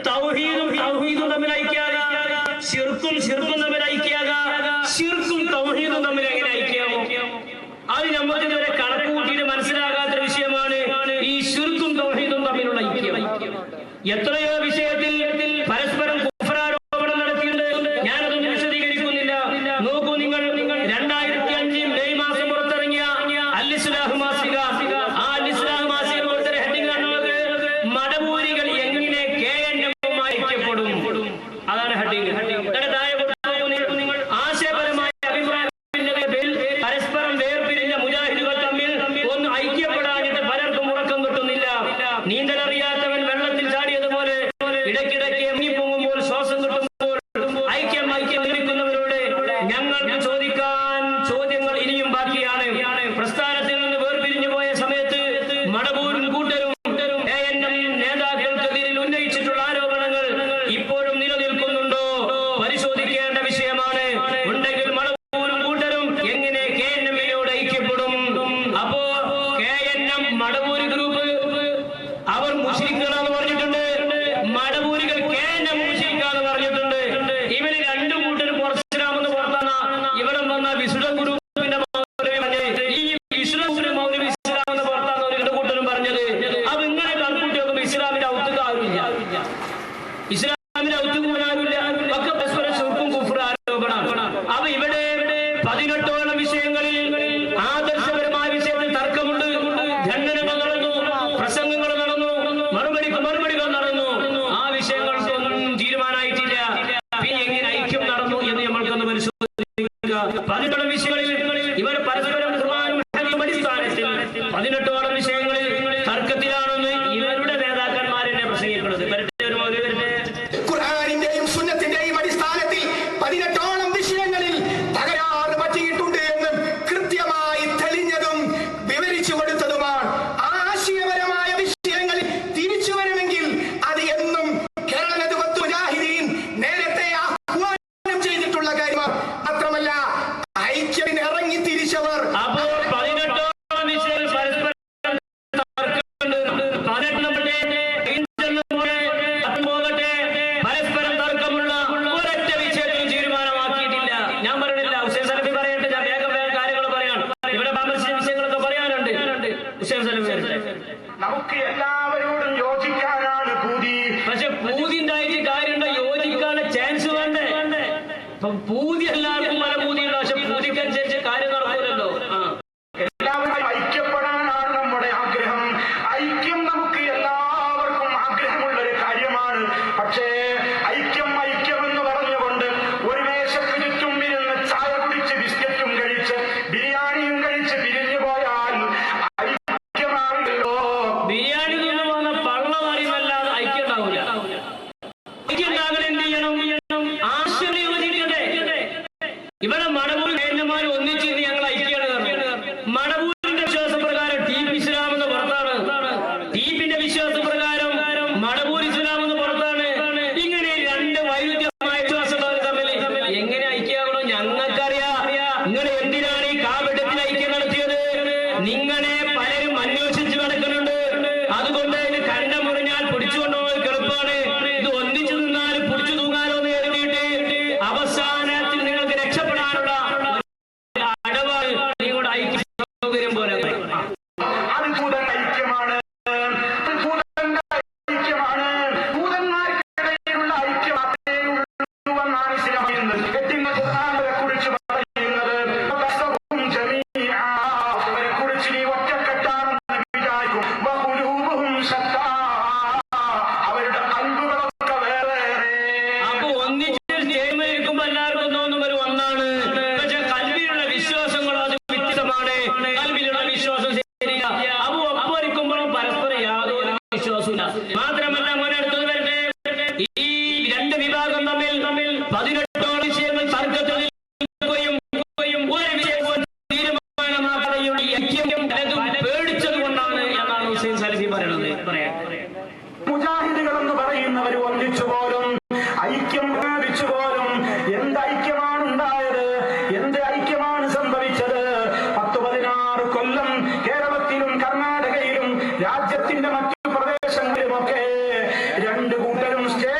തൗഹീദും തൗഹീദും തമ്മിൽ ഐക്യാകാം, ശിർക്കും ശിർക്കും തമ്മിൽ ഐക്യാകാം. ശിർക്കും തൗഹീദും തമ്മിൽ എങ്ങനെ ഐക്യാവും? അത് നമുക്ക് ഇതുവരെ കണക്ക് കൂട്ടിയിട്ട് മനസ്സിലാകാത്ത വിഷയമാണ് ഈ ശിർക്കും തൗഹീദും തമ്മിലുള്ള ഐക്യം. എത്രയോ വിഷയത്തിൽ പരസ്പരം കുഫ്റാരോപണം നടത്തിയിട്ടുണ്ട്. ഞാനതൊന്നും വിശദീകരിക്കുന്നില്ല. നോക്കൂ, നിങ്ങൾ 2005 മെയ് മാസം പുറത്തിറങ്ങിയ അൽ ഇസ്ലാഹ് മാസിക, ആ അൽ ഇസ്ലാഹ് മാസിക പോലത്തെ ഹെഡിങ് കാണുന്നത് മടവൂരികൾ എങ്ങനെ KNM-മായി ഐക്യപ്പെടും. അതാണ് ഹെഡിങ്. നിങ്ങൾ ആശയപരമായ അഭിപ്രായത്തിന്റെ പേരിൽ പരസ്പരം വേർപിരിഞ്ഞ മുജാഹിദുകൾ തമ്മിൽ ഒന്ന് ഐക്യപ്പെടാനിട്ട് പലർക്കും ഉറക്കം കിട്ടുന്നില്ല. നീന്തലറിയാത്തവൻ വെള്ളത്തിൽ ചാടിയതുപോലെ ഇടയ്ക്കിടയ്ക്ക് എമ്മിപ്പൊങ്ങുമ്പോൾ ശ്വാസം കിട്ടുമ്പോൾ ഐക്യം നിർമ്മിക്കുന്നവരോട് ഞങ്ങൾക്ക് ചോദിക്കാൻ ചോദ്യങ്ങൾ ഇനിയും ബാക്കിയാണ്. പ്രസ്ഥാനത്തിൽ നിന്ന് വേർപിരിഞ്ഞു പോയ സമയത്ത് മടവൂരും കൂട്ടരും KNM നേതാക്കൾക്കെതിരിൽ ഉന്നയിച്ചിട്ടുള്ള ആരോപണങ്ങൾ ഇപ്പോഴും നിലനിൽക്കുന്നുണ്ടോ? പരിശോധിക്കേണ്ട വിഷയമാണ്. ഉണ്ടെങ്കിൽ മടവൂരും കൂട്ടരും എങ്ങനെ KNM-നോട് ഐക്യപ്പെടും? അപ്പോ KNM മടവൂര് ഗ്രൂപ്പ് അവർ മുസ്ലിങ്ങളാന്ന് പറഞ്ഞിട്ടുണ്ട്, മടവൂരികൾ KNM മുസ്ലിക്കാന്ന് പറഞ്ഞിട്ടുണ്ട്. ഇവര് രണ്ടു കൂട്ടരും പുറത്തിനാമെന്ന് പുറത്താണ് ഇവിടെ വന്ന വിശുദ്ധ ഗ്രൂപ്പിന്റെ ഈ വിശുദ്ധ മൗലവി ഇസ്ലാമെന്ന് പുറത്താണ് രണ്ടു കൂട്ടരും പറഞ്ഞത്. അപ്പൊ ഇങ്ങനെ കണക്കൂട്ടി നോക്കുമ്പോ ഇസ്ലാമിന്റെ ഔത്തുക ആരുമില്ല, ഇസ്ലാമിന്റെ ഔത്തുക ആരുമില്ല. ഒക്കെ പരസ്പരം ശുർക്കും കുഫ്ർ ആരോപണം. അപ്പൊ ഇവിടെ 18ഓളം വിഷയങ്ങളിൽ ആദർശപരമായ വിഷയത്തിൽ തർക്കമുണ്ട്. ഖണ്ഡനങ്ങൾ നടന്നു, പ്രസംഗങ്ങൾ നടന്നു, മറുപടികൾ നടന്നു. ആ വിഷയങ്ങൾക്കൊന്നും തീരുമാനമായിട്ടില്ല. പിന്നെ എങ്ങനെ ഐക്യം നടന്നു എന്ന് നമ്മൾക്കൊന്ന് പരിശോധിക്കുക. 18ഓളം വിഷയങ്ങളിൽ ഇവർ പരസ്പരം അടിസ്ഥാനത്തിൽ 18ഓളം വിഷയങ്ങളിൽ തർക്കത്തിലാണെന്ന് ഇവരുടെ നേതാക്കന്മാരെന്നെ പ്രസംഗിക്കുന്നത്. ഖുർആനിന്റെയും സുന്നത്തിന്റെയും അടിസ്ഥാനത്തിൽ 18ഓളം വിഷയങ്ങളിൽ തകരാറ് പറ്റിയിട്ടുണ്ട് എന്നും കൃത്യമായി തെളിഞ്ഞതും വിവരിച്ചു കൊടുത്തതുമാണ്. ആശയപരമായ വിഷയങ്ങളിൽ തിരിച്ചു വരണമെങ്കിൽ അത് എന്നും കേരള നേതൃത്വ മുജാഹിദീൻ നേരത്തെ ആഹ്വാനം ചെയ്തിട്ടുള്ള കാര്യമാണ്. മാത്രമല്ല ഐക്യത്തിന് ഇറങ്ങി തിരിച്ചവർ അപ്പോൾ 18ഓളം വിഷയങ്ങൾ പരസ്പരം പരസ്പരം തർക്കമുള്ള ഒരൊറ്റ വിഷയത്തിൽ തീരുമാനമാക്കിയിട്ടില്ല. ഞാൻ പറഞ്ഞില്ല, ഹുസൈൻ സലഫി പറയട്ടെ, ഞാൻ വേഗം കാര്യങ്ങൾ പറയാം. ഇവിടെ പാമർശിച്ച വിഷയങ്ങളൊക്കെ പറയാനുണ്ട്. ഹുസൈൻ സലഫി നമുക്ക് എല്ലാവരോടും യോജിക്കാനാണ് പൂതി. പക്ഷെ പൂതി ഉണ്ടായിട്ട് കാര്യമുണ്ടോ? യോജിക്കാനുള്ള ചാൻസ് വേണ്ടേ? ഇപ്പൊ പൂതി എല്ലാവർക്കും പല പൂതിയുണ്ട്. പക്ഷെ പൂതിക്കനുസരിച്ച് കാര്യം നടക്കൂലല്ലോ. എല്ലാവരും ഐക്യപ്പെടാനാണ് നമ്മുടെ ആഗ്രഹം. ഐക്യം നമുക്ക് എല്ലാവർക്കും ആഗ്രഹമുള്ളൊരു കാര്യമാണ്. പക്ഷേ ഐക്യം എന്ന് പറഞ്ഞുകൊണ്ട് ഒരു മേശയ്ക്ക് ചുറ്റും ഇരുന്ന് ചായ കുടിച്ച് ബിസ്ക്കറ്റും കഴിച്ച് ബിരിയാണിയും കഴിച്ച് പിരിഞ്ഞു പോയാൽ ഐക്യമാണല്ലോ. ബിരിയാണി നിന്ന് വന്ന പള്ള അറിവല്ലാതെ ഐക്യം ഉണ്ടാവില്ല. ഐക്യം ഉണ്ടാകണം എന്ത് ചെയ്യണം? ആശയം യോജിക്കട്ടെ. ഇവിടെ മടവൂർ KNM-മാർ ഒന്നിച്ച് ഞങ്ങൾ ഐക്യാണ് പറഞ്ഞത്. മടവൂരിന്റെ വിശ്വാസപ്രകാരം TP ഇസ്ലാം എന്ന് പുറത്താണ്, TPന്റെ വിശ്വാസപ്രകാരം മടവൂർ ഇസ്ലാം എന്ന് പുറത്താണ്. ഇങ്ങനെ രണ്ട് വൈരുദ്ധ്യമായ വിശ്വാസമുള്ളവർ തമ്മിൽ എങ്ങനെ ഐക്യമാകണോ? ഞങ്ങൾക്കറിയാം. നിങ്ങൾ എന്തിനാണ് ഈ കാവ്യത്തിൽ ഐക്യം നടത്തിയത്? നിങ്ങളെ പലരും അന്വേഷിച്ച് നടക്കുന്നുണ്ട്. അതുകൊണ്ട് ഇത് കണ്ടം മുറിഞ്ഞാൽ പിടിച്ചുകൊണ്ടുപോകാൻ എളുപ്പമാണ്. ഇത് ഒന്നിച്ചു നിന്നാൽ പിടിച്ചു തൂങ്ങാനോ എന്ന് കരുതിയിട്ട് അവസാനത്തിൽ നിങ്ങൾക്ക് രക്ഷപ്പെടാനുള്ള അടവാണ് നിങ്ങളുടെ ഐക്യ സൗകര്യം പോലെ. അത് ഭൂതൻ ഐക്യമാണ്, ഭൂതന്മാർക്കിടയിലുള്ള ഐക്യം അതേ ഉള്ളൂ എന്നാണ് ഇസ്ലാം പറയുന്നത്. കുറിച്ച് പറയുന്നത് അവരെ കുറിച്ച് നീ ഒറ്റക്കെട്ടാണെന്ന് വിചാരിക്കും. അവരുടെ കൽബുകളൊക്കെ വേറെ. അപ്പൊ ഒന്നിച്ച് ചേർന്നിരിക്കുമ്പോ എല്ലാവർക്കും തോന്നുന്നവർ ഒന്നാണ്. പക്ഷെ കൽബിലുള്ള വിശ്വാസങ്ങൾ അത് വ്യത്യസ്തമാണ്. കൽബിലുള്ള വിശ്വാസം ശരിയില്ല. അപ്പൊ ഒപ്പരിക്കുമ്പോഴും പരസ്പരം യാതൊരു വിശ്വാസമില്ല. മാത്രമല്ല, മുന്നടുത്തത് വരട്ടെ, ഈ രണ്ട് വിഭാഗം തമ്മിൽ 18ഓളം വിഷയങ്ങൾ തർക്കത്തിൽ നിൽക്കുകയും ഒരു വിഷയം തീരുമാനമാക്കുകയും ഐക്യം പേടിച്ചത് കൊണ്ടാണ് എന്നാണ് ഹുസൈൻ സലഫി പറയുന്നത്. മുജാഹിദുകൾ എന്ന് പറയുന്നവർ ഒന്നിച്ചു പോലും ഐക്യം പ്രാപിച്ചു പോലും എന്ത് ഐക്യമാണ് ഉണ്ടായത്? എന്ത് ഐക്യമാണ് സംഭവിച്ചത്? 10-16 കൊല്ലം കേരളത്തിലും കർണാടകയിലും രാജ്യത്തിന്റെ മറ്റു പ്രദേശങ്ങളിലുമൊക്കെ രണ്ടു കൂട്ടരും സ്റ്റേ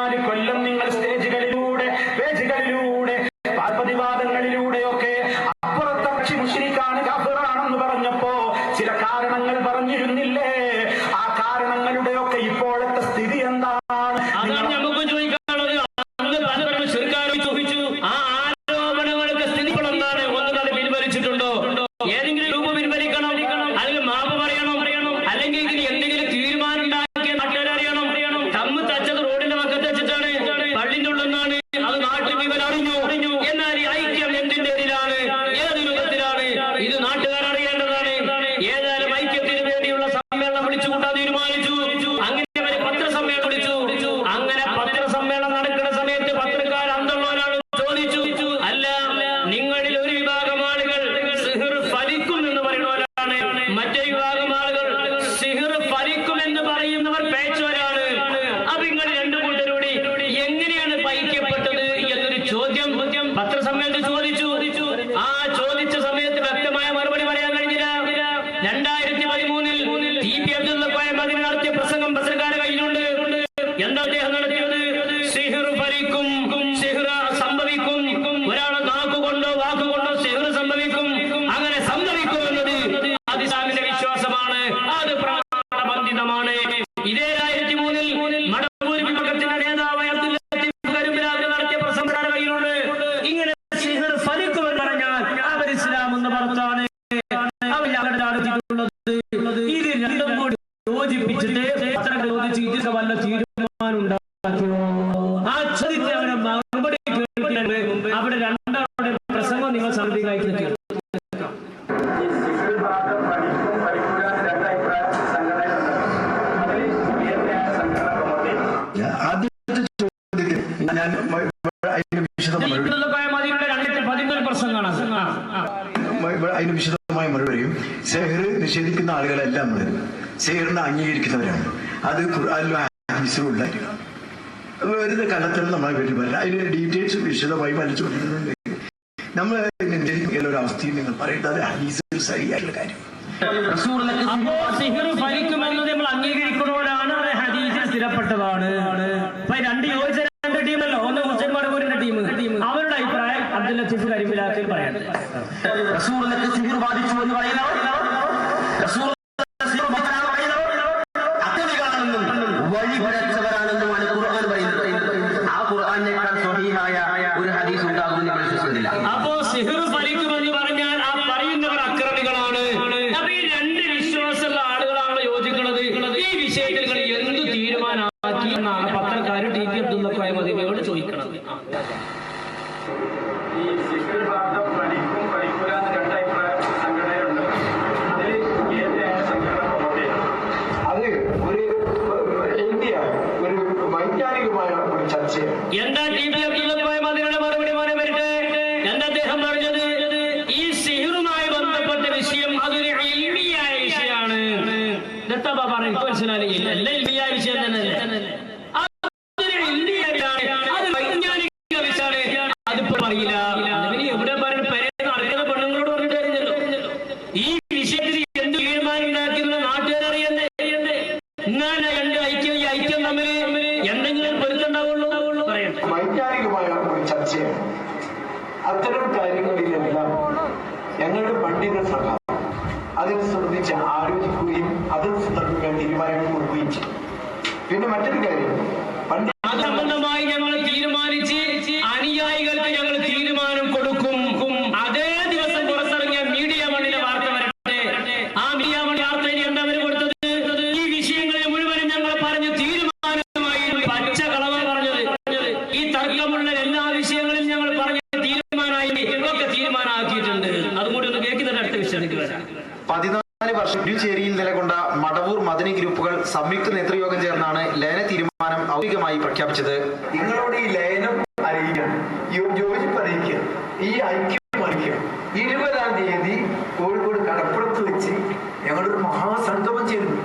14 കൊല്ലം നിങ്ങൾ സ്റ്റേജുകളിലൂടെ, പേജുകളിലൂടെ, പ്രതിവാദങ്ങളിലൂടെയൊക്കെ അപ്പുറത്തെ പക്ഷി മുശ്രിക്കാണ്, കാഫിറാണെന്ന് പറഞ്ഞപ്പോ ചില കാരണങ്ങൾ പറഞ്ഞിരുന്നില്ലേ? ആ കാരണങ്ങളുടെയൊക്കെ ഇപ്പോഴത്തെ സ്ഥിതി എന്താണ്? അതാണ് നമുക്ക് ചോദിക്കാനുള്ളത്. അന്ന് പലരും ശിർക്കാർ ചോദിച്ചു, ആ ആരോപണങ്ങൾക്ക് സ്ഥിതി എന്താണ്? ഒന്നുകൂടെ പിൻവലിച്ചിട്ടുണ്ടോ? ഏതെങ്കിലും രൂപ പിൻവലിക്കണം, അല്ലെങ്കിൽ മാപ്പ് പറയണം, അല്ലെങ്കിൽ ഇതിന് എന്തെങ്കിലും തീരുമാനം ഉണ്ടാക്കിയ നാട്ടുകാർ അറിയണം. തമ്മ് തച്ചത് റോഡിന്റെ പക്കത്ത് വെച്ചിട്ടാണ്, പള്ളിന്റെ ഉള്ളിൽ നിന്നാണ്, അത് നാട്ടിൽ ഇവർ അറിഞ്ഞു. എന്നാൽ ഈ ഐക്യം എന്തിന്റെ പേരിലാണ്, ഏത് രൂപത്തിലാണ്, ഇത് നാട്ടുകാർ അറിയേണ്ടതാണ്. ഏതായാലും ഐക്യത്തിന് വേണ്ടിയുള്ള സമ്മേളനം വിളിച്ചു കൂട്ടാൻ തീരുമാനിച്ചു. അങ്ങനെ അവര് പത്രസമ്മേളനം വിളിച്ചു. അങ്ങനെ പത്രസമ്മേളനം നടക്കുന്ന സമയത്ത് പത്രക്കാർ അന്തമുള്ളവരാണ് ചോദിച്ചു, അല്ല, നിങ്ങളിൽ ഒരു വിഭാഗം ആളുകൾ സിഹിർ ഫലിക്കും എന്ന് പറയുന്നവരാണ്, മറ്റൊരു വിഭാഗം ആളുകൾ സിഹിർ ഫലിക്കും എന്ന് പറയുന്നവർ പേച്ചവരാണ്. അപ്പൊ നിങ്ങൾ രണ്ടു കൂട്ടരോടി എങ്ങനെയാണ് ഐക്യപ്പെട്ടത് എന്നൊരു ചോദ്യം പത്രസമ്മേളനത്തിൽ ചോദിച്ചു. ആ ചോദിച്ച സമയത്ത് വ്യക്തമായ മറുപടി പറയാൻ കഴിഞ്ഞില്ല. 2013 TP അബ്ദുൽ ഖാദർ മദീനി നടത്തിയ പ്രസംഗം പത്രക്കാരുടെ കയ്യിലുണ്ട്. എന്താ അദ്ദേഹം നടത്തിയത്? സിഹിർ ഫലിക്കും, സിഹിർ സംഭവിക്കും, ഒരാളെ നാക്കുകൊണ്ടോ വാക്കുകൊണ്ടോ സിഹിർ സംഭവിക്കും, അങ്ങനെ സംഭവിക്കും എന്നത് അത് ഇസ്ലാമിന്റെ വിശ്വാസമാണ്, അത് പ്രമാണബന്ധിതമാണ്. ഇതേ 2003 മടവൂർ വിഭാഗത്തിന്റെ നേതാവായ അബ്ദുൽ ലത്തീഫ് കരുമ്പലാക് നടത്തിയ പ്രസംഗത്തിന്റെ കയ്യിലുണ്ട്. ഇങ്ങനെ സിഹിർ ഫലിക്കുമെന്ന് പറഞ്ഞാൽ അവർ ഇസ്ലാം എന്ന് പറഞ്ഞാണ് അവർ നടത്തിയിട്ടുള്ളത്. ഇത് രണ്ടും കൂടി യോജിപ്പിച്ചിട്ട് പത്രങ്ങൾ ചോദിച്ച് ഇതിന്റെ വല്ല തീരുമാനം ഉണ്ടാക്കിയോ? ആ ചോദ്യത്തെ അവരെ മറുപടി കേൾക്കുന്നതിന് മുമ്പ് അവിടെ രണ്ടാളുടെ പ്രസംഗം നിങ്ങൾ സമൃദ്ധിയായി കേൾക്കും. ആദ്യത്തെ ചോദ്യത്തിൽ ഞാൻ അതിന് വിശദമായ മറുപടിയും, സെഹർ നിഷേധിക്കുന്ന ആളുകളെല്ലാം സെഹറിനെ അംഗീകരിക്കുന്നവരാണ്. അത് ഖുർആനിലും ഹദീസിലും ഉണ്ടായിരിക്കും. വെറുതെ കണ്ടെത്തണം നമ്മളെ പറ്റി പറയില്ല. അതിന് ഡീറ്റെയിൽസ് വിശദമായി വലിച്ചുകൊണ്ടിരുന്നുണ്ട്. നമ്മൾ ഒരു അവസ്ഥയും നിങ്ങൾ പറയുന്നത് ഹദീസിൽ ശരിയായിട്ടുള്ള കാര്യം. അപ്പോ സിഹിർ ഫലിക്കുമെന്നത് നമ്മൾ അംഗീകരിക്കുന്നവരാണ്, അത് ഹദീസിൽ സ്ഥിരപ്പെട്ടതാണ്. ഇപ്പൊ രണ്ട് യോജിച്ച രണ്ട് ടീമല്ലോ, ഒന്ന് ഹുസൈൻ മടവൂരിന്റെ ടീം, അവരുടെ അഭിപ്രായം അബ്ദുൽ ലത്തീഫ് കരിമ്പിലാക്കിൽ പറയട്ടെ. റസൂലുള്ളാഹിക്ക് സിഹിർ ബാധിച്ചു എന്ന് പറയുന്നവർ, അക്രമികളാണെന്നും വഴിപിഴച്ചവരാണെന്നുമാണ് ഖുർആൻ പറയുന്നത്. ആ ഖുർആനേക്കാൾ സ്വഹീഹായ ഒരു ഹദീസ് ഉണ്ടാകുമെന്ന് വിശ്വസിക്കുന്നില്ല. അപ്പോ സിഹിർ ഫലിക്കുമെന്ന് പറഞ്ഞാൽ ആ പറയുന്നവർ അക്രമികളാണ്. അപ്പൊ ഈ രണ്ട് വിശ്വാസമുള്ള ആളുകളാണ് യോജിക്കുന്നത്. ഈ വിഷയത്തിൽ എന്ത് തീരുമാനമാക്കി എന്നാണ് പത്രക്കാർ TP അബ്ദുൽ ഖാദർ മദീനിയോട് ചോദിക്കുന്നത്. ഈ സിഹിർ ബാധ ഫലിക്കും ഫലിക്കൂല എന്ന് രണ്ട് അഭിപ്രായം സംഘടനയുണ്ട്. അതിൽ ഏതാണ് സംഘടന പ്രവർത്തിക്കുന്നത്? അത് ഒരു വൈജ്ഞാനികമായ ഒരു ചർച്ചയാണ്. എന്താ TP അബ്ദുൽ ഖാദർ മദീനിയുടെ മറുപടി വരട്ടെ. എന്താ അദ്ദേഹം പറഞ്ഞത്? ഈ സിഹിറുമായി ബന്ധപ്പെട്ട വിഷയം അതൊരു ഇൽമിയായ വിഷയമാണ്. ദത്തബ പറഞ്ഞു മനസ്സിലായില്ല, എല്ലാം ഇൽമിയായ വിഷയം തന്നെ. അതൊരു ഇൽമിയായ വിഷയമാണ്, അത് വൈജ്ഞാനിക വിഷയമാണ്. അതിപ്പോ പറയില്ല. എവിടെ പറയുന്ന പെരേന്ന് അറിയുന്ന പെണ്ണുങ്ങളോട് പറഞ്ഞിട്ട് അറിഞ്ഞല്ലോ. ഈ വിഷയത്തിൽ എന്ത് തീരുമാനം ഉണ്ടാക്കിയെന്ന് നാട്ടുകാരറിയണ്ടേ? എന്നാൽ രണ്ട് ഐക്യം തമ്മിൽ എന്തെങ്കിലും പൊരുത്തുണ്ടാവുള്ളൂ. പറയട്ടെ. വൈജ്ഞാനികമായ ഒരു ചർച്ചയാണ്. അത്തരം കാര്യങ്ങളിലെല്ലാം ഞങ്ങളുടെ പണ്ഡിത സഭ അതിനെ സംബന്ധിച്ച് ആലോചിക്കുകയും അതിന് സംബന്ധിക്കാൻ തീരുമാനങ്ങൾ കൊടുക്കുകയും ചെയ്യും. പിന്നെ മറ്റൊരു കാര്യം, അത് സംബന്ധമായി ഞങ്ങൾ തീരുമാനിച്ച് അനുയായികൾക്ക് ഞങ്ങൾ തീരുമാനം കൊടുക്കും. അതേ ദിവസം പുറത്തിറങ്ങിയ മീഡിയ മണ്ണിലെ വാർത്ത വരട്ടെ. ആ മീഡിയ മണി വാർത്തയിൽ എന്താ അവർ കൊടുത്തത്? ഈ വിഷയങ്ങളിൽ മുഴുവനും ഞങ്ങൾ പറഞ്ഞ് തീരുമാനമായി പച്ച കളവ പറഞ്ഞത്. ഈ തർക്കമുള്ള എല്ലാ വിഷയങ്ങളും ഞങ്ങൾ പറഞ്ഞ് തീരുമാനമായി ഒക്കെ തീരുമാനമാക്കിയിട്ടുണ്ട്. അതുകൂടി ഒന്ന് കേൾക്കുന്നുണ്ട്. അടുത്ത വിഷയത്തിലേക്ക് വരാം. 14 വർഷം പുതുച്ചേരിയിൽ നിലകൊണ്ട മടവൂർ മദനി ഗ്രൂപ്പുകൾ സംയുക്ത നേതൃയോഗം ചേർന്നാണ് ലയന തീരുമാനം ഔദ്യോഗികമായി പ്രഖ്യാപിച്ചത്. നിങ്ങളോട് ഈ ലയനം അറിയിക്കണം, യോജിപ്പ് അറിയിക്കണം, ഈ ഐക്യം അറിയിക്കണം. 20-ാം തീയതി കോഴിക്കോട് കടപ്പുറത്ത് വെച്ച് ഞങ്ങളൊരു മഹാസംഗമം ചേർന്നു.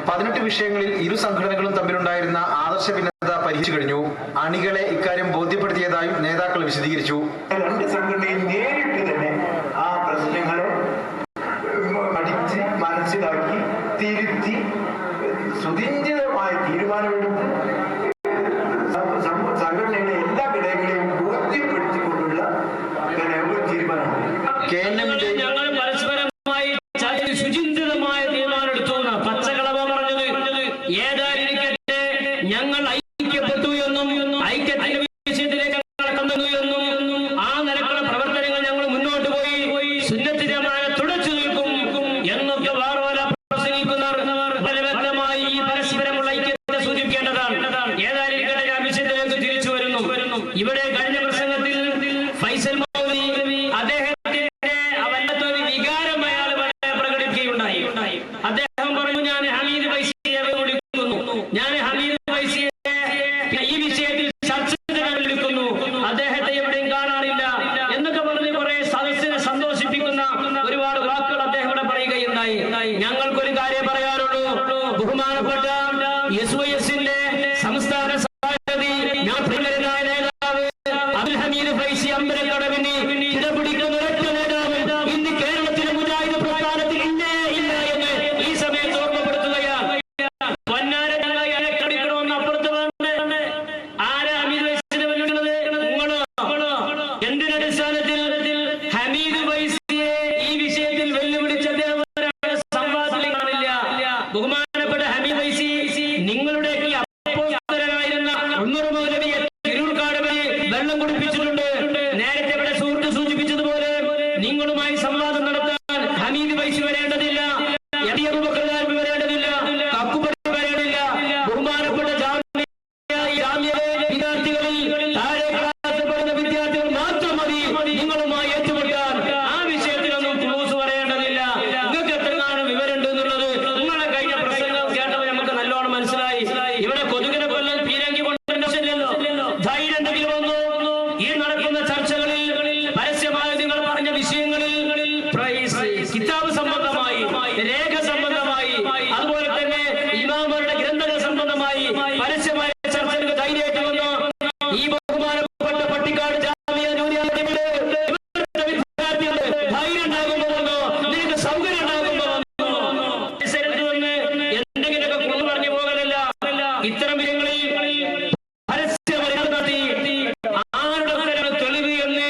18 വിഷയങ്ങളിൽ ഇരു സംഘടനകളും തമ്മിലുണ്ടായിരുന്ന ആദർശ ഭിന്നത പരിഹരിച്ചു കഴിഞ്ഞു. അണികളെ ഇക്കാര്യം ബോധ്യപ്പെടുത്തിയതായും നേതാക്കൾ വിശദീകരിച്ചു. രണ്ട് സംഘടനയും നേരിട്ട് തന്നെ ആ പ്രശ്നങ്ങളെ പഠിച്ച് മനസ്സിലാക്കി തിരുത്തി സുദീർഘമായ തീരുമാനമെടുത്ത് ഇവിടെ കഴിഞ്ഞ പ്രസംഗത്തിൽ ഫൈസൽ മൗലവി അദ്ദേഹത്തിന്റെ വല്ലാത്തൊരു വികാരം അയാൾ പ്രകടിപ്പിക്കുകയുണ്ടായി. അദ്ദേഹം പറഞ്ഞു, ഞാൻ ഹമീദ് ഫൈസിയെ വിളിക്കുന്നു, ഞാൻ ഹമീദ് ഫൈസിയെ ഈ വിഷയത്തിൽ ചർച്ച വിളിക്കുന്നു, അദ്ദേഹത്തെ എവിടെയും കാണാറില്ല എന്നൊക്കെ പറഞ്ഞ് കുറെ സദസ്സിനെ സന്തോഷിപ്പിക്കുന്ന ഒരുപാട് വാക്കുകൾ അദ്ദേഹം ഇവിടെ പറയുകയുണ്ടായി. ഞങ്ങൾക്കൊരു കാര്യം പറയാനുള്ളൂ. ബഹുമാനപ്പെട്ട SYSന്റെ സംസ്ഥാന സാരഥി, ഞാൻ പ്രിയങ്കരനായ നേതാവ് അബ്ദുൽ ഹമീദ് ഫൈസി അമ്പലക്കടവിന് ഇടപിടിക്കുന്ന ഒരൊറ്റ നേതാവ് ഇന്ന് കേരളത്തിലെ മുജാഹിദ് പ്രസ്ഥാനത്തിൽ ഇല്ലേ ഇല്ല എന്ന് ഈ സമയത്ത് ഓർമ്മപ്പെടുത്തുകയാണ്. പൊന്നാര ഞങ്ങളെ അടിക്കണമെന്ന് അപ്പുറത്ത് വേണ്ട. ആരാ ഹമീദ് ഫൈസിനെ വെല്ലുവിളിക്കുന്നത്? നിങ്ങളോ? എന്തിനടിസ്ഥാനത്തിൽ ഹമീദ് ഫൈസിയെ ഈ വിഷയത്തിൽ വെല്ലുവിളിച്ച അദ്ദേഹം സംവാദത്തിൽ കാണില്ല. ബഹുമാനപ്പെട്ട ഹമീദ് ഫൈസി, നിങ്ങളുടെ അപ്പോസ്തലനായിരുന്ന ഉമർ മൗലവിയെ തിരൂർക്കാട് വഴി വെള്ളം കുടിപ്പിച്ചിട്ടുണ്ട്. നേരത്തെ ഇവിടെ സുഹൃത്ത് സൂചിപ്പിച്ചതുപോലെ നിങ്ങളുമായി സംവാദം നടത്താൻ ഹമീദ് ഫൈസി വരേണ്ടതില്ല, അബൂബക്കർ വരേണ്ടതില്ല, കക്കുപടി വരേണ്ടില്ല. ബഹുമാനപ്പെട്ട ജാമ്യയിലെ വിദ്യാർത്ഥികളിൽ താഴെ ക്ലാസ് പഠിക്കുന്ന വിദ്യാർത്ഥികൾ മാത്രം മതി നിങ്ങളുമായി ഏറ്റുമുട്ടാൻ. ആ വിഷയത്തിലൊന്നും ക്ലൂസ് പറയേണ്ടതില്ല. നിങ്ങൾക്ക് എത്രയാണ് വിവരമുണ്ട് എന്നുള്ളത് നിങ്ങളെ കഴിഞ്ഞ പ്രസംഗം കേട്ടപ്പോൾ നമുക്ക് നല്ലോണം മനസ്സിലായി. ഇവിടെ കൊതുകിനെ കൊല്ലാൻ പീരങ്കി കൊണ്ടുവരുന്നില്ലല്ലോ. ധൈര്യം ഉണ്ടെങ്കിൽ വന്നു. ഈ നടക്കുന്ന ചർച്ചകളിൽ പരസ്യമായി നിങ്ങൾ പറഞ്ഞ വിഷയങ്ങളിൽ കിതാബ് സംബന്ധമായി, രേഖ സംബന്ധമായി, അതുപോലെ തന്നെ ഇമാമുകളുടെ ഗ്രന്ഥങ്ങൾ സംബന്ധമായി പരസ്യമായ ചർച്ചകൾക്ക് ധൈര്യമായിട്ട് വന്നു. ഈ ബഹുമാനപ്പെട്ട പട്ടിക്കാട് ജാമിയ നൂരിയയുടെ വിദ്യാർത്ഥികളുടെ ധൈര്യം ഉണ്ടാകുമ്പോൾ വന്നു, നിങ്ങൾക്ക് സൗകര്യം ഉണ്ടാകുമ്പോൾ വന്നു. പരിസരത്ത് വന്ന് എന്തെങ്കിലുമൊക്കെ കുന്നു പറഞ്ഞു പോകലല്ല. ഇത്തരം വിഷയങ്ങളിൽ പരസ്യമായി നടത്തി ആരുടെ തെളിവ് എന്ന്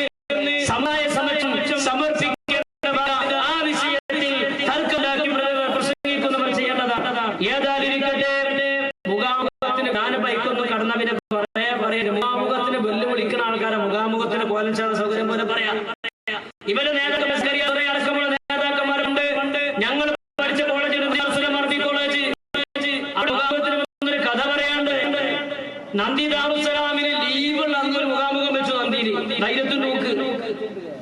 സമായ സമക്ഷം സമർപ്പിക്കേണ്ടതാണ്. ആ വിഷയത്തിൽ തർക്കമുണ്ടാക്കി പ്രസംഗിക്കുന്നവർ ചെയ്യേണ്ടതാണ്. ഏതായിരിക്കട്ടെ, മുഖാമുഖത്തിന് ഞാൻ ബൈക്കൊന്നും കടന്ന പിന്നെ പറയാം. മുഖാമുഖത്തിന് വെല്ലുവിളിക്കുന്ന ആൾക്കാരെ മുഖാമുഖത്തിന് കോലൻചാത സൗകര്യം പോലെ പറയാം. ഇവരെ നേതാക്കൾ അടക്കമുള്ള നേതാക്കന്മാരുണ്ട്. ഞങ്ങൾ പഠിച്ച കോളേജിൽ അറബി കോളേജ്, അവിടെ മുഖാമുഖത്തിന് ഒരു കഥ പറയാണ്ട്. നന്ദി ദാറുസലാമിന് ലീവുള്ള അന്നൊരു മുഖാമുഖം വെച്ചു. നന്ദിയിൽ ധൈര്യത്തിൽ നോക്ക്.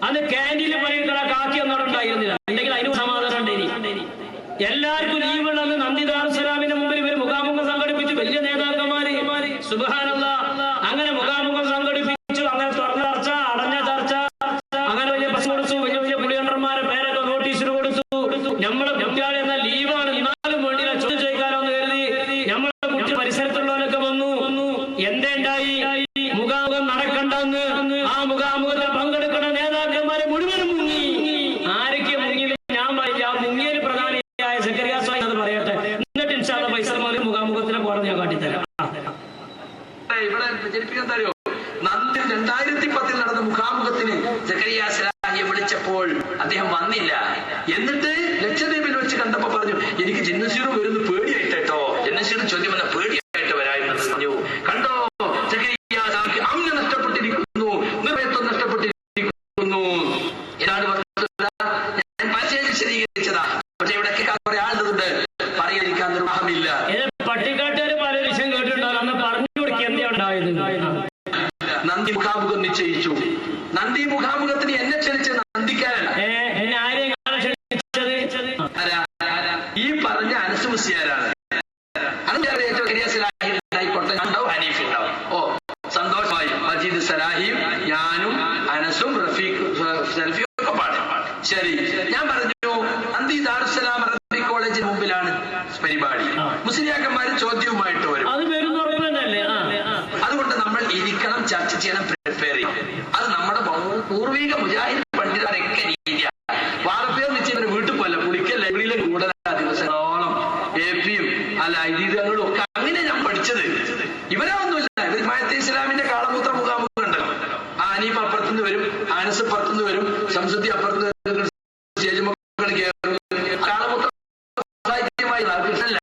അന്ന് ക്യാൻറ്റീനിൽ പണിയെടുക്കുന്ന കാക്കി ഒന്നും ഉണ്ടായിരുന്നില്ല. അല്ലെങ്കിൽ അതിന് സമാധാനം ഉണ്ടായി. എല്ലാവർക്കും ലീവുള്ള അന്ന് നന്ദി ദാറുസലാമിന്റെ മുമ്പിൽ ഇവർ മുഖാമുഖം സംഘടിപ്പിച്ചു. വലിയ നേതാക്കന്മാര്, സുബ്ഹാനല്ലാഹ്, അങ്ങനെ മുഖാമുഖം സംഘടിപ്പിച്ചു. അങ്ങനെ തുറന്ന ചർച്ച, അടഞ്ഞ ചർച്ച, അങ്ങനെ വലിയ ബസ് കൊടുത്തു. വലിയ വലിയ പുളിയണ്ടന്മാരെ പേരൊക്കെ നോട്ടീസിന് കൊടുത്തു. നമ്മളെ കുട്ടികളെ എന്നാൽ ലീവാണ്, എന്നാലും വേണ്ടിയില്ല, ചോദ്യം ചോദിക്കാനോ എന്ന് കരുതി നമ്മളെ കുട്ടി പരിസരത്തുള്ളവരൊക്കെ വന്നു. എന്തുണ്ടായി? മുഖാമുഖം നടക്കണ്ടെന്ന് ആ മുഖാമുഖത്തിൽ പങ്കെടുക്കുന്ന നേതാക്കന്മാരെ മുഴുവനും മുങ്ങി. ആരൊക്കെ മുങ്ങിയത് ഞാൻ പറയില്ല. ആ മുങ്ങിയതിൽ പ്രധാനിയായ സക്കറിയ സ്വാമി അത് പറയട്ടെ. എന്നിട്ട് ഇൻഷാ അല്ലാഹ് ഫൈസൽ മൗലവി മുഖാമുഖത്തിനെ കോടതി ഞാൻ കാട്ടിത്തരാം. ഇവിടെ പ്രചരിപ്പിക്കാൻ തരുമോ? നന്ദി 2010 നടന്ന മുഖാമുഖത്തിന് സക്കറിയ സലാഹിയെ വിളിച്ചപ്പോൾ അദ്ദേഹം വന്നില്ല. എന്നിട്ട് ലക്ഷദ്വീപിൽ വെച്ച് കണ്ടപ്പോ പറഞ്ഞു, എനിക്ക് ജിന്നസീർ വരുന്ന പേടിയായിട്ടോ. ജിന്നസീർ ചോദ്യം വന്ന പേടിയായിട്ട് വരാമെന്ന് പറഞ്ഞു. കണ്ടോ, സക്കറിയ സലാഹിക്ക് അമ്മ നഷ്ടപ്പെട്ടിരിക്കുന്നു, നിർഭയത്വം നഷ്ടപ്പെട്ടിരിക്കുന്നു. ഏതാണ് വസ്തുത? ഞാൻ പരസ്യം വിശദീകരിച്ചതാ. പക്ഷെ ഇവിടെ കുറെ ആളുകളുണ്ട്, പറയാതിരിക്കാൻ നിർവാഹമില്ല. പട്ടിക്കാട്ടുകാര് പല വിഷയം കേട്ടിട്ടുണ്ടാകും. അന്ന് പറഞ്ഞു കൊടുക്കുക എന്താ ഉണ്ടായത്. നന്ദി മുഖാമുഖം നിശ്ചയിച്ചു. നന്ദി മുഖാമുഖത്തിന് എന്നെ ക്ഷണിച്ച നന്ദിക്കാരല്ല. എന്നെ ആരെയും ക്ഷണിച്ചത്? ഈ പറഞ്ഞ അനസ് മുസ്ലിയാരാണ്. ഹനീഫ് ഉണ്ടാവും. ഓ, സന്തോഷമായി. മജീദ് സലാഹിയും ഞാനും അനസും റഫീഖും ഒക്കെ പാടും. ശരി, ഞാൻ പറഞ്ഞു നന്ദി ദാറുസ്സലാം അറബി കോളേജിന് മുമ്പിലാണ് പരിപാടി. മുസ്ലിയാക്കന്മാര് ചോദ്യവുമായിട്ട് വരും. അത് വരുന്ന ഉറപ്പല്ലേ? അതുകൊണ്ട് നമ്മൾ ഇരിക്കണം, ചർച്ച ചെയ്യണം, പ്രിപ്പയർ ചെയ്യണം. അത് നമ്മുടെ പൂർവിക മുജാഹിദ് പണ്ഡിതരൊക്കെ രീതിയാണ്. വാർപ്പയോ നിശ്ചയം വീട്ടിൽ പോലെ പുളിക്കൽ ലൈബ്രറിയിലെ കൂടുതലാ ദിവസങ്ങളോളം AP-യും അല്ല ഐതിഹ്യങ്ങളും ഒക്കെ അങ്ങനെ ഞാൻ പഠിച്ചത്. ഇവരൊന്നുമില്ല. ഇവർ ജമാഅത്തെ ഇസ്ലാമിന്റെ കാളമൂത്ര മുഖാമുഖം ഉണ്ടല്ലോ. ആ അനീഫ് അപ്പുറത്തുനിന്ന് വരും, ആനസ് അപ്പുറത്തുനിന്ന് വരും, ശംസുദ്ദീൻ അപ്പുറത്തുനിന്ന് സ്റ്റേജ് മക്കൾ കയറും. കാളമൂത്ര സാഹിത്യമായി കൃഷ്ണല്ല.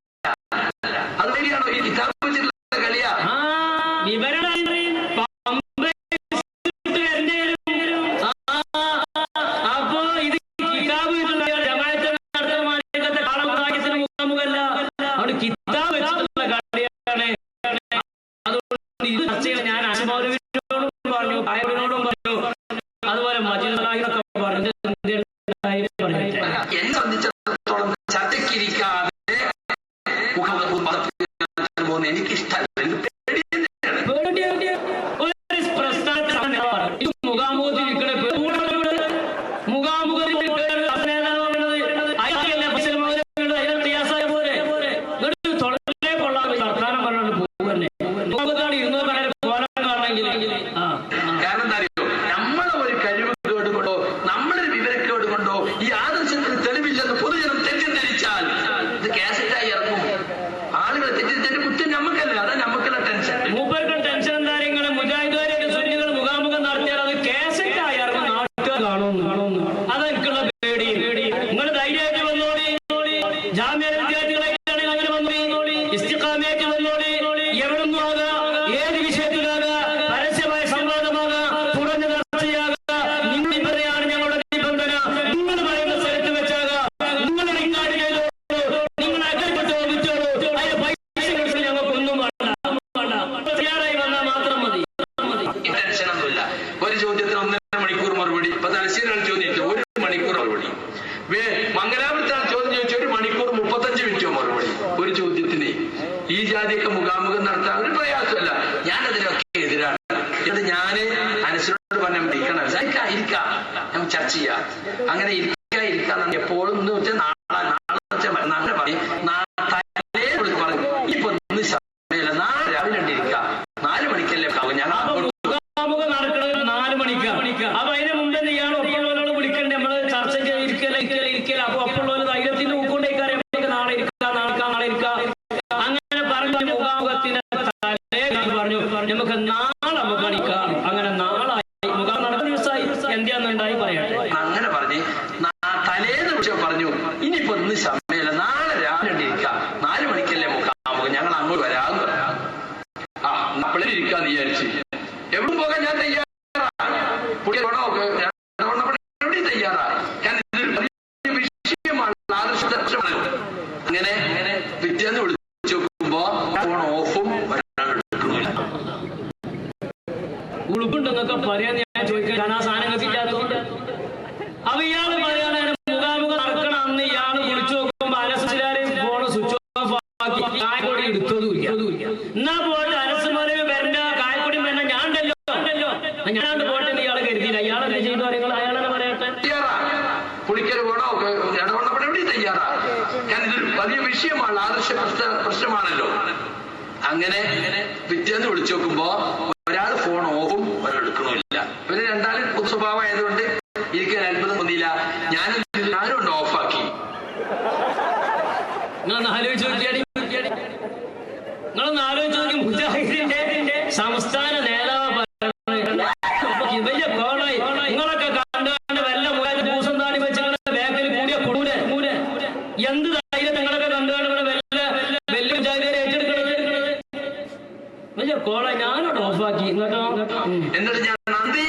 അതുവരെയാണോ ഈ കിതാബ് വെച്ചിട്ടുള്ള കളിയാ? കാരണം എന്താ അറിയോ, നമ്മളെ ഒരു കഴിവ് കേട് കൊണ്ടോ നമ്മളൊരു വിവരക്കേട് കൊണ്ടോ ഈ ആദർശത്തിന് തെളിവില്ലെന്ന് പൊതുജനം തെറ്റിദ്ധരിച്ചാൽ ഇത് കാസറ്റായി ഇറങ്ങും. ആളുകൾ തെറ്റിദ്ധരിച്ച കുറ്റം നമുക്കല്ലേ, അതാ നമുക്കുള്ള ടെൻഷൻ. മൂപ്പർക്ക് ടെൻഷൻ എന്താ? നിങ്ങളെ മുജാഹിദുകാരെ സുന്നികൾ മുഖാമുഖം നടത്തിയാൽ അത് കാസറ്റായി ഇറങ്ങും, നാട്ടുകാർ കാണുന്നു. അതെനിക്കുള്ള പേടി. നിങ്ങൾ ധൈര്യമായിട്ട് വന്നോളി, ജാമ്യ വിദ്യാർത്ഥികളായിട്ടാണെങ്കിൽ അങ്ങനെ വന്നോളി, ഇസ്തിഖാമയായിട്ട് വന്നോളി, എവിടുന്നും ആകാം, ഏത് വിഷയത്തിലാകാം, പരസ്യമായ സംവാദമാകാം, തുറഞ്ഞ ചർച്ചയാകാം. നിങ്ങൾ ഇവരെയാണ് ഞങ്ങളുടെ നിബന്ധന. നിങ്ങൾ പറയുന്ന സ്ഥലത്ത് വെച്ചാകാം, നിങ്ങൾ റിക്കാർഡ് ചെയ്തോളൂ, നിങ്ങൾ അകൽപ്പെട്ടോ വിറ്റോളൂ, അതിന് പൈസ കൊടുത്ത് ഞങ്ങൾക്കൊന്നും വേണ്ട. തയ്യാറായി വന്നാൽ മാത്രം മതി. ടെൻഷനൊന്നുമില്ല. ഒരു ചോദ്യത്തിന് 1.5 മണിക്കൂർ മറുപടി. ഇപ്പൊ തലശ്ശേരിയാണ് ചോദിച്ചത്, 1 മണിക്കൂർ മറുപടി. മംഗലാപുരത്താണ് ചോദ്യം ചോദിച്ചാൽ 1 മണിക്കൂർ 35 മിനിറ്റോ മറുപടി. ഒരു ചോദ്യത്തിന് ഈ ജാതിയൊക്കെ മുഖാമുഖം നടത്താൻ ഒരു പ്രയാസമല്ല. ഞാനതിനൊക്കെ എതിരാണ്. ഇത് ഞാന് അനുസരിച്ചോട് പറഞ്ഞ ഇരിക്കാം, നമുക്ക് ചർച്ച ചെയ്യാം. അങ്ങനെ ഇരിക്കാൻ എപ്പോഴും എന്ന് വെച്ചാൽ നാളെ പറയും, പറഞ്ഞു ഇപ്പൊ ഇന്ന് സമയമില്ല, നാളെ രാവിലെ ഇരിക്കാം, 4 മണിക്കല്ലേ ഞങ്ങൾ മുഖാമുഖം നടക്കുന്നത് 4 മണിക്കാണ്. അപ്പൊ അതിന് മുമ്പ് ഇയാൾ ഒപ്പമുള്ളവരോട് വിളിക്കണ്ടേ? നമ്മള് ചർച്ച ചെയ്തിരിക്കല. അപ്പൊ ഒപ്പമുള്ളവർ ധൈര്യത്തിന് ഊക്കൊണ്ടേക്കാരെ നാളെ ഇരിക്കാം. അങ്ങനെ പറഞ്ഞു മുഖാമുഖത്തിന്റെ പറഞ്ഞു നമുക്ക് നാളെ മുഖണിക്കാം. അങ്ങനെ നാളായി മുഖം നടക്കുന്ന ദിവസമായി എന്താന്നുണ്ടായി പറയട്ടെ. അങ്ങനെ പറഞ്ഞ് തലേന്ന് വിളിച്ചോ പറഞ്ഞു ഇനിയിപ്പോ ഇന്ന് സമയമില്ല, നാളെ രാവിലെ ഇരിക്കാം, 4 മണിക്കല്ലേ മുഖാമുഖം, ഞങ്ങൾ അങ്ങോട്ട് വരാം. അപ്പോഴേ ഇരിക്കാന്ന് വിചാരിച്ച് എവിടും പോകാൻ ഞാൻ തയ്യാറാണ്. എവിടെ തയ്യാറാ? ഞാൻ വിഷയമാണ്, ആദർശമാണല്ലോ. അങ്ങനെ പിറ്റേന്ന് വിളിച്ചു നോക്കുമ്പോ ഫോൺ ഓഫും ഉളുപ്പുണ്ടെന്നൊക്കെ പറയാൻ ഞാൻ ചോദിക്കാൻ ആ സാധനം കത്തിക്കാത്തതുകൊണ്ട്. അപ്പൊ ഇയാള് പറയാണ് മുഖാമുഖം നടക്കണം. അന്ന് ഇയാള് വിളിച്ചു നോക്കുമ്പോ അനസിലാരെയും ഫോണ് സ്വിച്ച് ഓഫ് ആക്കി കായക്കൊടി എടുത്തതുമില്ല. എന്നാ പോയിട്ട് അനസുമാരെ വരണ്ട, കായക്കൊടി വരണ്ട, ഞാനാണ്ട് പോട്ടെ ഇയാളെ കരുതിയില്ല. ഇയാളെ ചെയ്തു കാര്യങ്ങൾ അയാളെ പറയട്ടെ. തയ്യാറാ, പുളിക്കൽ വേണോ ഇടവണ്ണപ്പണ എവിടെ തയ്യാറാ? ഞാൻ ഇതൊരു വലിയ വിഷയമാണ്, ആദർശ പ്രശ്നമാണല്ലോ. അങ്ങനെ പിറ്റേന്ന് വിളിച്ചു നോക്കുമ്പോ ഒരാൾ ഫോൺ ഓഫും ഒരാൾ എടുക്കണമില്ല. പിന്നെ രണ്ടാളും പൊതു സ്വഭാവം ആയതുകൊണ്ട് എനിക്ക് അത്ഭുതം തോന്നിയില്ല. ഞാനും ഓഫാക്കി. നിങ്ങളൊന്ന് ആലോചിച്ച് നോക്കി, മുജാഹിദിന്റെ സംസ്ഥാന നേതാവ് വലിയ കോളായി. നിങ്ങളൊക്കെ കണ്ടുകൊണ്ട് വല്ല മുജാഹിദ് പൂസം താടി വെച്ച് ബാക്കിൽ കൂടിയ കൂടെ എന്ത് ധൈര്യം നിങ്ങളൊക്കെ കണ്ടുകൊണ്ട് വലിയ മുജാഹിദിനെ ഏറ്റെടുക്കുന്നത് വലിയ കോളായി. ഞാനോട് ഓഫാക്കി. എന്നിട്ട് ഞാൻ നന്ദി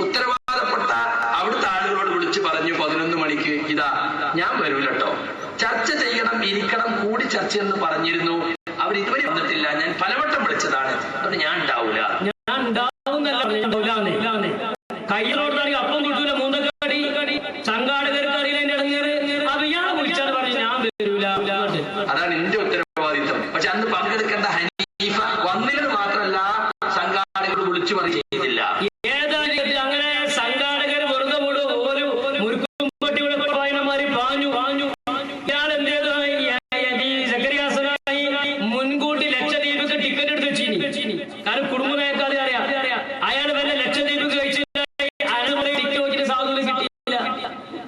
ഉത്തരവാദപ്പെട്ട അവിടുത്തെ ആളുകളോട് വിളിച്ചു പറഞ്ഞു 11 മണിക്ക് ഇതാ ഞാൻ വരൂല കേട്ടോ, ചർച്ച ചെയ്യണം, ഇരിക്കണം, കൂടി ചർച്ച എന്ന് പറഞ്ഞിരുന്നു. അവർ ഇതുവരെ വന്നിട്ടില്ല. ഞാൻ പലവട്ടം വിളിച്ചതാണ്, അതുകൊണ്ട് ഞാൻ ഉണ്ടാവൂല. ഞാൻ ഉണ്ടാവുന്നല്ല, കയ്യിലോട്ടാണെങ്കിൽ അപ്പം കിട്ടൂല, മൂന്നക്കടി സംഘാടകർക്ക് അറിയില്ല എന്റെ ഇടങ്ങേറ്. അപ്പൊ ഇയാളെ വിളിച്ചാൽ പറഞ്ഞു ഞാൻ വരൂല. അതാണ് എന്റെ ഉത്തരവാദിത്വം. പക്ഷെ അന്ന് പങ്കെടുക്കേണ്ട ഹനീഫ വന്നില്ലെന്ന് മാത്രമല്ല, സംഘാടകർ വിളിച്ചു ചെയ്തില്ല. ഏതായാലും അങ്ങനെ സംഘാടകർ വെറുതെ ഒരു മുരുക്കും പട്ടിയുടെ വായനമാരി പാഞ്ഞു. ഇയാൾ എന്ത് ചെയ്തു? മുൻകൂട്ടി ലക്ഷദ്വീപിക്ക് ടിക്കറ്റ് എടുത്ത് വെച്ചിനി. കാരണം കുടുംബം നേക്കാതെ അറിയാം. അയാൾ വല്ല ലക്ഷദ്വീപ് കഴിച്ച് ടിക്കറ്റ് വെച്ചിട്ട് സാധനം കിട്ടിയില്ല.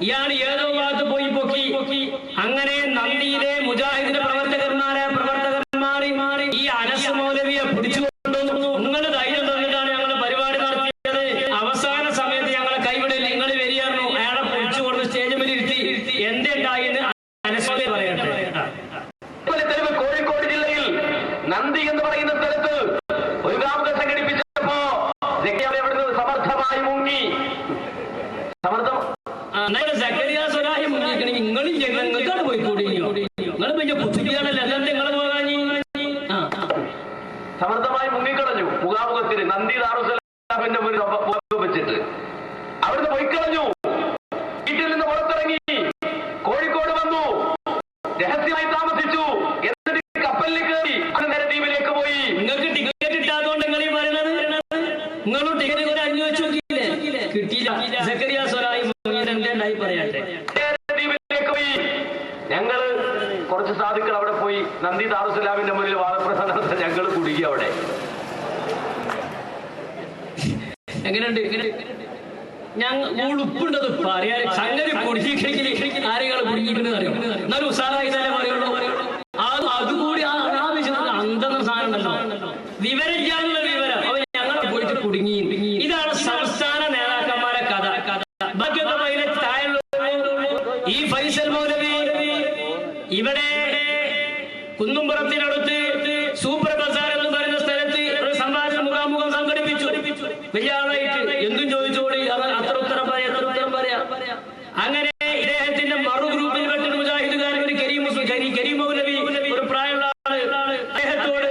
ഇയാൾ ഏതോ ഭാഗത്ത് പോയി പൊക്കി. അങ്ങനെ നന്ദിയിലെ മുജാഹിദിന്റെ പ്രവർത്തകന്മാർ ഈ അനസ് മൗലവിയെ പിടിച്ചുകൊണ്ടുവന്നു. നിങ്ങളുടെ ധൈര്യം തന്നിട്ടാണ് ഞങ്ങൾ പരിപാടി നടത്തിയത്. അവസാന സമയത്ത് ഞങ്ങളെ കൈവിടൽ നിങ്ങൾ വരികയായിരുന്നു. അയാളെ പിടിച്ചുകൊണ്ട് സ്റ്റേജിൽ ഇരുത്തി. എന്തുണ്ടായെന്ന് അനസ് മൗലവി പറയട്ടെ. കോഴിക്കോട് ജില്ലയിൽ നന്ദി എന്ന് പറയുന്ന സ്ഥലത്ത് ഒരു ഗ്രാമത്തെ സംഘടിപ്പിച്ചപ്പോ സമർത്ഥമായി മുങ്ങി. സക്കരിയ സ്വലാഹി മുങ്ങിക്കണെങ്കിൽ നിങ്ങൾക്കാണ് പോയിക്കൂടി. നിങ്ങൾ വലിയ ബുദ്ധിയാണല്ലോ, അല്ലാതെ നിങ്ങൾ പോകാൻ സമർത്ഥമായി മുങ്ങിക്കളഞ്ഞു. മുഖാമുഖത്തിന് നന്ദി ദാറുസലാമിന്റെ മുന്നിൽ വെച്ചിട്ട് അവിടുന്ന് പോയിക്കളഞ്ഞു. വീട്ടിൽ നിന്ന് പുറത്തിറങ്ങി കോഴിക്കോട് വന്നു, രഹസ്യമായി താമസിച്ചു. എന്നിട്ട് കപ്പലിൽ കയറി നേരെ ദ്വീപിലേക്ക് പോയി. നിങ്ങൾക്ക് ടിക്കറ്റ് കിട്ടാത്തതുകൊണ്ട് നിങ്ങൾ ഈ പറയുന്നത്. നിങ്ങളും ടിക്കറ്റ് ഒരു അന്വേഷിച്ചു നോക്കിയില്ലേ? കിട്ടിയില്ല. സക്കരിയ സ്വലാഹി എന്തായി പറയട്ടെ. ദ്വീപിലേക്ക് പോയി. ഞങ്ങള് കുറച്ച് സാധുക്കൾ അവിടെ പോയി നന്ദി ദാറുസലാമിന്റെ മുന്നിൽ വാദപ്രസംഗം. ഞങ്ങൾ കുടുങ്ങി അവിടെ. എങ്ങനെയുണ്ട്? ഞങ്ങൾ ഉപ്പുണ്ടത് പറയാൻ സംഗതി കുടുങ്ങിക്കഴിഞ്ഞാൽ ആരെയാണ് കുടുങ്ങിയിട്ടുണ്ടെന്ന് അറിയാം. എന്നാലും ഉസാറായി തന്നെ പറയുള്ളൂ. അതുകൂടി ആ വിഷയത്തിൽ അന്തെന്ന സാധനം ഉണ്ടല്ലോ, വിവരമില്ലാന്നുള്ള വിവരം. അവ ഞങ്ങൾ പോയിട്ട് കുടുങ്ങി. ഇതാണ് സംസ്ഥാന നേതാക്കന്മാരെ കഥ. ബാക്കിയൊക്കെ പൈലറ്റ് താഴെ ഈ ഫൈസൽ മൗലവി ഇവിടെ കുന്നുംപുറത്തിനടുത്ത് സൂപ്പർ ബസാർ എന്ന് പറയുന്ന സ്ഥലത്ത് ഒരു സംവാദ മുഖാമുഖം സംഘടിപ്പിച്ചു. വലിയ ആളായിട്ട് എന്തും ചോദിച്ചോടി അത്ര ഉത്തരം പറയാം. അങ്ങനെ ഇദ്ദേഹത്തിന്റെ മറു ഗ്രൂപ്പിൽ പെട്ട മുജാഹിദുകാരൻ ഒരു കരീം മൗലവി, ഒരു പ്രായമുള്ള ആള്, അദ്ദേഹത്തോട്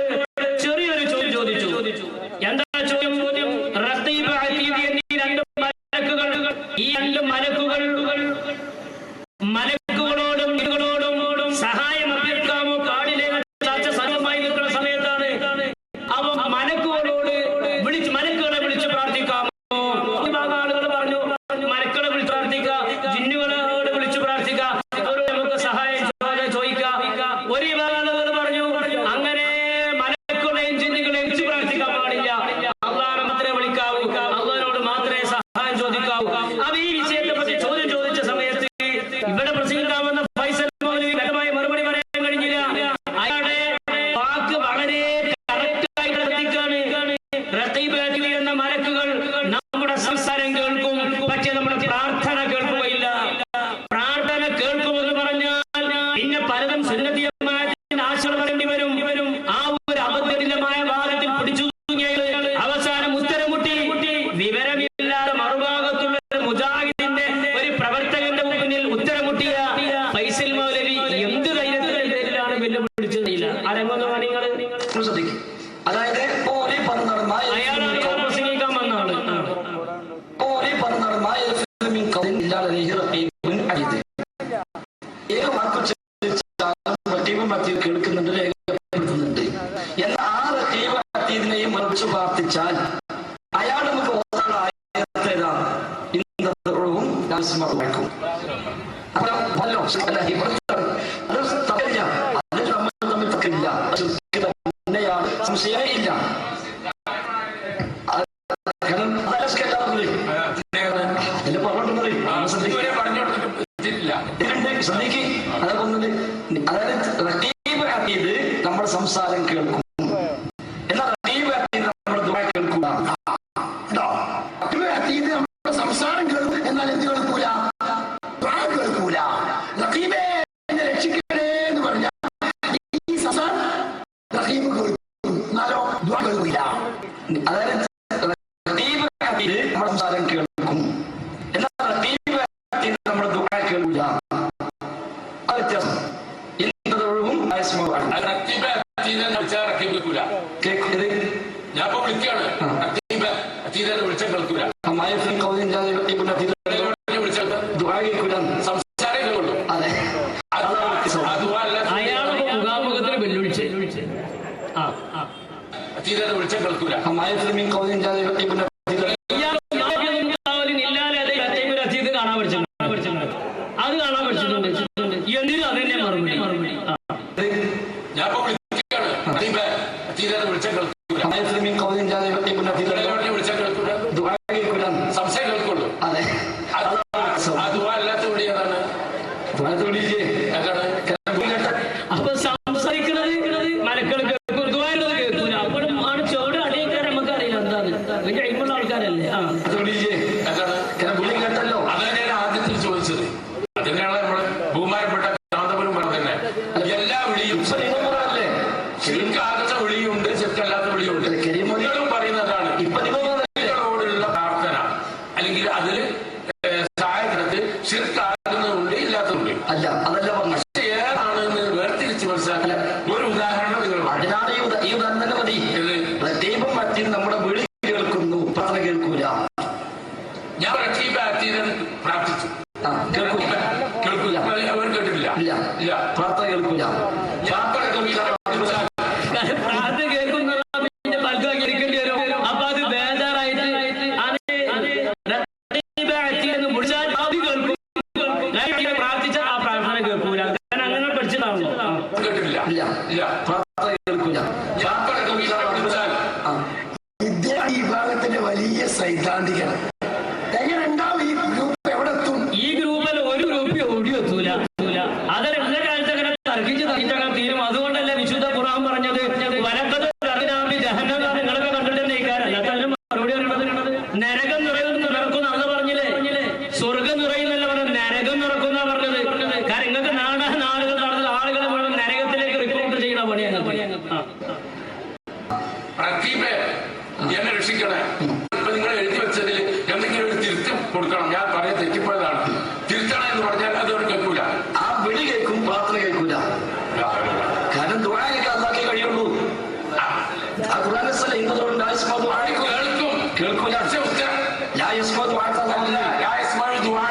ചെറിയൊരു ചോദ്യം ചോദിച്ചു. എന്താ ചോദ്യം? റഖീബ് അതീദ് എന്നീ രണ്ട് മലക്കുകൾ, ഈ രണ്ട് മലക്കുകളോടും ഇതുകളോടും സഹായം അഭ്യർത്ഥിക്കാമോ? കാടിലെ ചാച്ച സർവമായി നിൽക്കുന്ന സമയത്താണ്. അവ മലക്കുകളെ വിളിച്ച് പ്രാർത്ഥിക്കാമോ? ഈ ഭാഗം ആളുകൾ പറഞ്ഞു മലക്കുകളെ വിളിച്ച് പ്രാർത്ഥിക്കാം, ജിന്നുകളോട് വിളിച്ച് പ്രാർത്ഥിക്കാം, അവരോട് നമുക്ക് സഹായം ചോദിക്കാം. ഒരു വിഭാഗം ആളുകൾ പറഞ്ഞു അങ്ങനെ മലക്കുകളെയും ജിന്നുകളെയും വിളിച്ച് പ്രാർത്ഥിക്കാൻ പാടില്ല, അള്ളാഹനെ മാത്രമേ വിളിക്കാവൂ, അള്ളാഹിനോട് മാത്രമേ സഹായം ചോദിക്കാവൂ. അവ ഈ വിഷയത്തെ പറ്റി ചോദ്യം ചോദിച്ച സമയത്ത് ഇവിടെ പ്രസംഗിക്കാമെന്ന ഫൈസൽ മൗലവി വ്യക്തമായി മറുപടി പറയാൻ കഴിഞ്ഞില്ല. അയാളുടെ വാക്ക് വളരെ കറക്റ്റായിട്ട് ശ്രദ്ധിക്കാണ്. റഖീബ് അതീദ് എന്ന മലക്കുകൾ നമ്മുടെ സംസാരം കേൾക്കും, പക്ഷേ നമ്മുടെ പ്രാർത്ഥന കേൾക്കുകയില്ല. പ്രാർത്ഥന കേൾക്കുമെന്ന് പറഞ്ഞാൽ പിന്നെ പലതും സുന്നത്തി ജമാഅത്തിന് ആശ്രയം പറയേണ്ടി വരും. ആ ഒരു അബദ്ധമായ വാദത്തിൽ പിടിച്ചു അവസാനം ഉത്തരം മുട്ടി വിവരമില്ലാതെ മറുഭാഗത്തുള്ള മുജാഹിദിന്റെ ഒരു പ്രവർത്തകന്റെ മുന്നിൽ ഉത്തരം മുട്ടിയ ഫൈസൽ മൗലവി എന്ത് ധൈര്യത്തിലാണ് വെല്ലുവിളിച്ചതില്ല. ആരെങ്കിലും നിങ്ങൾ ശ്രദ്ധിക്കും. അതായത് അയാളാണ് പ്രസംഗിക്കാൻ വന്ന ആള്. കേൾക്കുന്നുണ്ട്, രേഖപ്പെടുത്തുന്നുണ്ട്. എന്നാൽ ആ റഖീബ് അതീദിനെയും മറിച്ച് പ്രാർത്ഥിച്ചാൽ അയാൾ നമുക്ക് സംശയമില്ല. അതായത് റഖീബ് അതീദ് നമ്മുടെ സംസാരം കേൾക്കും, എന്നാൽ റഖീബ് അതീദ് നമ്മുടെ ദുആ കേൾക്കുക. അതീദ് നമ്മുടെ സംസാരം കേൾക്കും, എന്നാൽ എന്ത് കേൾക്കൂല? ദുആ കേൾക്കൂല. റഖീബേ എന്നെ രക്ഷിക്കണേ എന്ന് പറഞ്ഞാൽ ഈ സംസാരം റഖീബ് കേൾക്കും, എന്നാലോ ദുആ കേൾക്കില്ല. അതായത് റഖീബ് അതീദ് നമ്മുടെ സംസാരം കേൾക്കും, എന്നാൽ റഖീബ് അതീദ് നമ്മുടെ ദുആ കേൾക്കൂല. അത് വ്യത്യാസം. ഞാൻ വിളിക്കാണ് വിളിച്ചാൽ കേൾക്കൂല. സംസാരം കേൾക്കുള്ളൂ. അതെ, അയാൾ മുഖാമുഖത്തിന് വെല്ലുവിളിച്ച് വിളിച്ചാൽ കേൾക്കൂല. കാണാൻ പഠിച്ചിട്ടുണ്ട്, അത് കാണാൻ പഠിച്ചിട്ടുണ്ട്. എന്തിനും അതിന്റെ മറുപടി ഞാൻ വിളിക്കാണ് വിളിച്ചാൽ കേൾക്കൂല. സംശയം കേൾക്കുള്ളൂ. അതെ, അല്ലാത്ത വിളി ഏതാണ്? അപ്പൊ സംസാരിക്കുന്നത് മലക്കൾ കേൾക്കൂല, കേൾക്കൂല. അപ്പോഴും ആണ് ചോട് അടിയക്കാർ നമുക്ക് അറിയില്ല എന്താണ്, വലിയ അഴിമുള്ള ആൾക്കാരല്ലേ. കേട്ടല്ലോ. അതാണ് ഞാൻ ആദ്യത്തിൽ ചോദിച്ചത്. അതിനാണ് നമ്മള് ബഹുമാനപ്പെട്ട കാന്തപുരം പറഞ്ഞത്. എല്ലാ വിളിയും അല്ലേ, ശരിക്കാകാത്ത വിളിയുണ്ട്, ശരിക്കല്ലാത്ത വിളിയുണ്ട്. നിങ്ങളും പറയുന്നതാണ് ഇപ്പൊ നിങ്ങളോടുള്ള പ്രാർത്ഥന, അല്ലെങ്കിൽ അതിൽ സഹായത്തിനകത്ത് ശിർക്കാകുന്നതുണ്ട്, ഇല്ലാത്തതുണ്ട്. അല്ല, അതല്ല പറഞ്ഞത്. ഏതാണെന്ന് വേർതിരിച്ച് മനസ്സിലാക്കില്ല. ഒരു ഉദാഹരണം നിങ്ങൾ അതിനാണ് ഈ ഉദാഹരണം തന്നെ മതി. ദൈവം മറ്റു നമ്മുടെ വിളി കേൾക്കുന്നു, പ്രാർത്ഥന കേൾക്കൂല. ഞാൻ റഖീബ് അതീദ് പ്രാർത്ഥിച്ചു, കേൾക്കൂല. അവർ കേട്ടിട്ടില്ല. ഇല്ല, പ്രാർത്ഥന കേൾക്കൂല. പ്രാർത്ഥന കേൾക്കുന്ന പൽക്കേണ്ടി വരും. അപ്പൊ അത് ബേജാറായിട്ട് പ്രാർത്ഥിച്ച ആ പ്രാർത്ഥന കേൾക്കൂല. അങ്ങനെ പഠിച്ചതാണല്ലോ. കേട്ടിട്ടില്ല. ഇല്ല, പ്രാർത്ഥന കേൾക്കൂല. ഈ വിഭാഗത്തിന്റെ വലിയ സൈദ്ധാന്തികൻ. എങ്ങനെ ഉണ്ടാവും ഈ ഗ്രൂപ്പ്? എവിടെ എത്തും? ഈ ഗ്രൂപ്പിൽ ഒരു ഗ്രൂപ്പ് ഓടി എത്തൂല. അത് എല്ലാ കാലത്ത് അങ്ങനെ തർക്കിച്ച് തീരും. അതുകൊണ്ടല്ലേ വിശുദ്ധ ഖുർആൻ പറഞ്ഞത് വലക്കത് ജഹന്നമ. നിങ്ങളൊക്കെ കണ്ടിട്ടുണ്ട് ഈ കാര്യം. അല്ലാത്തതിന് മറുപടി പറയുന്നത് നരകം നിറക്കുന്ന അന്ന് പറഞ്ഞില്ലേ, സ്വർഗം നിറയുന്നല്ല പറഞ്ഞത്, നരകം നിറക്കുന്ന പറഞ്ഞത്. കാരണം നിങ്ങൾക്ക് നാളുകൾ നടന്നത് ആളുകളെ മുഴുവൻ നരകത്തിലേക്ക് റിക്രൂട്ട് ചെയ്യുന്ന പണിയാണ്. എന്നെ രക്ഷിക്കണേ. ഇപ്പൊ നിങ്ങൾ എഴുതി വെച്ചതിൽ എന്തെങ്കിലും ഒരു തിരുത്തി കൊടുക്കണം. ഞാൻ പറയാൻ തെറ്റിപ്പോയതാണ്. തിരുത്തണം എന്ന് പറഞ്ഞാൽ അതോട് കേൾക്കൂല. ആ വിളി കേൾക്കും, പ്രാർത്ഥന കേൾക്കൂല. കാരണം ദുആയിലേക്ക് അല്ലാഹ്ക്കേ കഴിയുള്ളൂ. ആ ഖുർആനിൽ ഇന്നതുകൊണ്ട് കേൾക്കും, കേൾക്കൂല. ലാ യസ്മഉ ദുആ